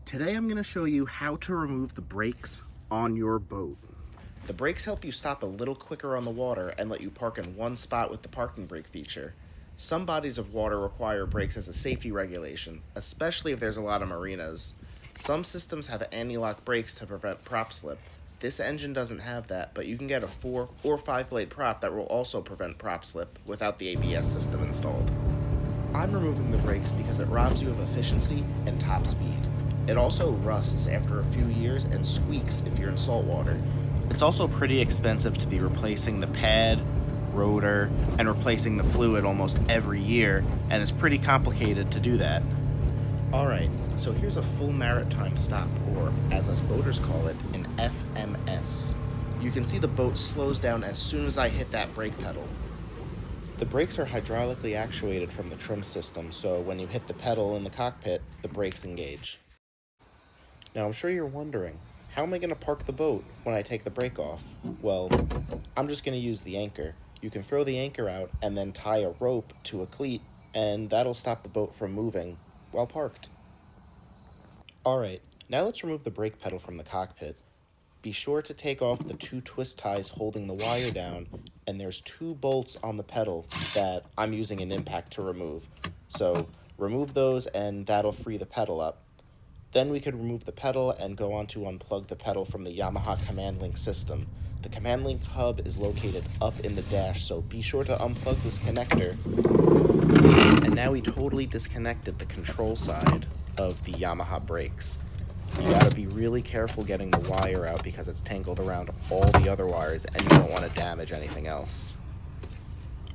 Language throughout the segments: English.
Today I'm going to show you how to remove the brakes on your boat. The brakes help you stop a little quicker on the water and let you park in one spot with the parking brake feature. Some bodies of water require brakes as a safety regulation, especially if there's a lot of marinas. Some systems have anti-lock brakes to prevent prop slip. This engine doesn't have that, but you can get a 4 or 5 blade prop that will also prevent prop slip without the ABS system installed. I'm removing the brakes because it robs you of efficiency and top speed. It also rusts after a few years and squeaks if you're in salt water. It's also pretty expensive to be replacing the pad, rotor, and replacing the fluid almost every year, and it's pretty complicated to do that. Alright, so here's a full maritime stop, or as us boaters call it, an FMS. You can see the boat slows down as soon as I hit that brake pedal. The brakes are hydraulically actuated from the trim system, so when you hit the pedal in the cockpit, the brakes engage. Now I'm sure you're wondering, how am I going to park the boat when I take the brake off? Well, I'm just going to use the anchor. You can throw the anchor out and then tie a rope to a cleat, and that'll stop the boat from moving while parked. Alright, now let's remove the brake pedal from the cockpit. Be sure to take off the 2 twist ties holding the wire down, and there's 2 bolts on the pedal that I'm using an impact to remove. So remove those and that'll free the pedal up. Then we could remove the pedal and go on to unplug the pedal from the Yamaha Command Link system. The Command Link hub is located up in the dash, so be sure to unplug this connector. And now we totally disconnected the control side of the Yamaha brakes. You gotta be really careful getting the wire out because it's tangled around all the other wires and you don't want to damage anything else.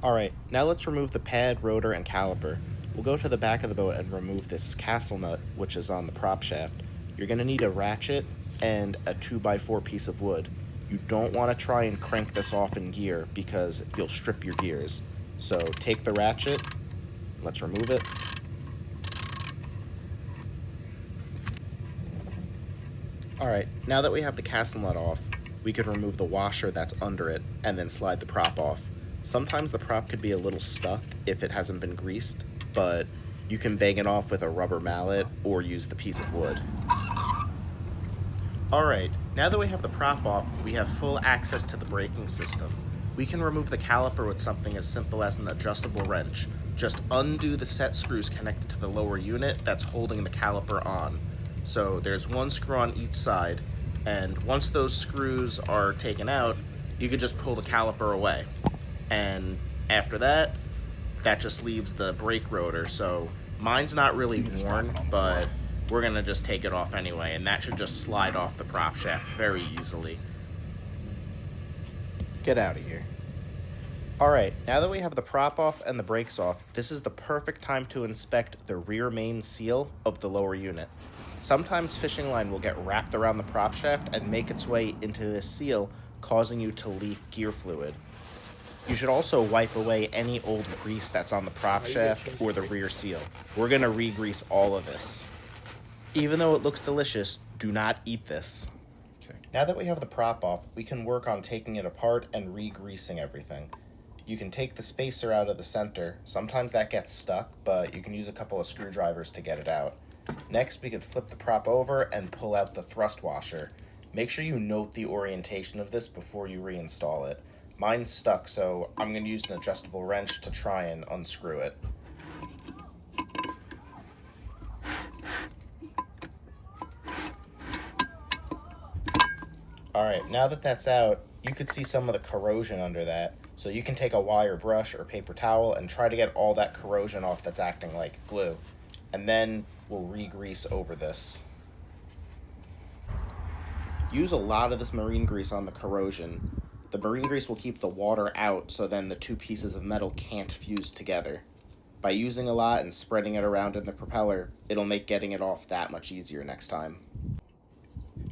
Alright, now let's remove the pad, rotor, and caliper. We'll go to the back of the boat and remove this castle nut, which is on the prop shaft. You're gonna need a ratchet and a 2x4 piece of wood. You don't want to try and crank this off in gear because you'll strip your gears. So take the ratchet, let's remove it. Alright, now that we have the castle nut off, we could remove the washer that's under it and then slide the prop off. Sometimes the prop could be a little stuck if it hasn't been greased, but you can bang it off with a rubber mallet or use the piece of wood. Alright, now that we have the prop off, we have full access to the braking system. We can remove the caliper with something as simple as an adjustable wrench. Just undo the set screws connected to the lower unit that's holding the caliper on. So there's 1 screw on each side, and once those screws are taken out, you could just pull the caliper away. And after that, that just leaves the brake rotor. So mine's not really worn, but we're gonna just take it off anyway, and that should just slide off the prop shaft very easily. Get out of here. Alright, now that we have the prop off and the brakes off, this is the perfect time to inspect the rear main seal of the lower unit. Sometimes fishing line will get wrapped around the prop shaft and make its way into this seal, causing you to leak gear fluid. You should also wipe away any old grease that's on the prop shaft or the rear seal. We're going to re-grease all of this. Even though it looks delicious, do not eat this. Okay. Now that we have the prop off, we can work on taking it apart and re-greasing everything. You can take the spacer out of the center. Sometimes that gets stuck, but you can use a couple of screwdrivers to get it out. Next, we could flip the prop over and pull out the thrust washer. Make sure you note the orientation of this before you reinstall it. Mine's stuck, so I'm going to use an adjustable wrench to try and unscrew it. Alright, now that that's out, you could see some of the corrosion under that. So you can take a wire brush or paper towel and try to get all that corrosion off that's acting like glue. And then we'll re-grease over this. Use a lot of this marine grease on the corrosion. The marine grease will keep the water out, so then the 2 pieces of metal can't fuse together. By using a lot and spreading it around in the propeller, it'll make getting it off that much easier next time.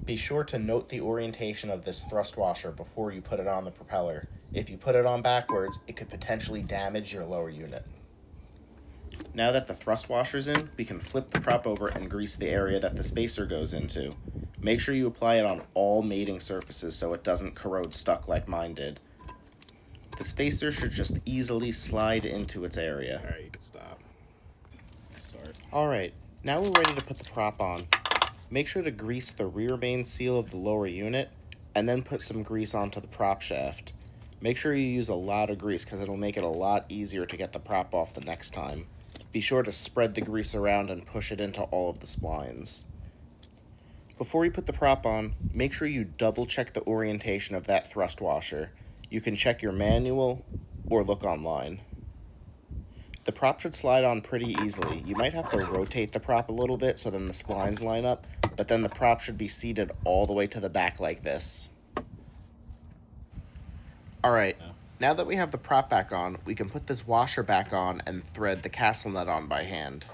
Be sure to note the orientation of this thrust washer before you put it on the propeller. If you put it on backwards, it could potentially damage your lower unit. Now that the thrust washer's in, we can flip the prop over and grease the area that the spacer goes into. Make sure you apply it on all mating surfaces so it doesn't corrode stuck like mine did. The spacer should just easily slide into its area. Alright, you can stop. Start. Alright, now we're ready to put the prop on. Make sure to grease the rear main seal of the lower unit, and then put some grease onto the prop shaft. Make sure you use a lot of grease because it'll make it a lot easier to get the prop off the next time. Be sure to spread the grease around and push it into all of the splines. Before you put the prop on, make sure you double check the orientation of that thrust washer. You can check your manual or look online. The prop should slide on pretty easily. You might have to rotate the prop a little bit so then the splines line up, but then the prop should be seated all the way to the back like this. Alright, now that we have the prop back on, we can put this washer back on and thread the castle nut on by hand.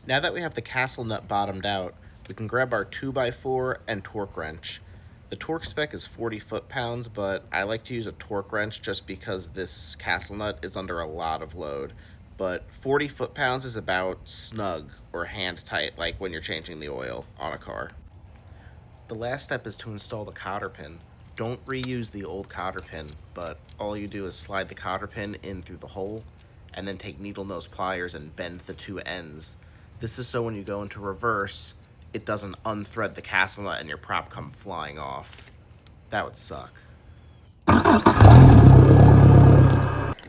Now that we have the castle nut bottomed out, we can grab our 2x4 and torque wrench. The torque spec is 40 foot-pounds, but I like to use a torque wrench just because this castle nut is under a lot of load. But 40 foot-pounds is about snug or hand tight, like when you're changing the oil on a car. The last step is to install the cotter pin. Don't reuse the old cotter pin, but all you do is slide the cotter pin in through the hole, and then take needle nose pliers and bend the two ends. This is so when you go into reverse, it doesn't unthread the castle nut and your prop come flying off. That would suck.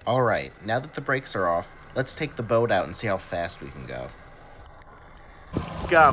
Alright, now that the brakes are off, let's take the boat out and see how fast we can go. Go.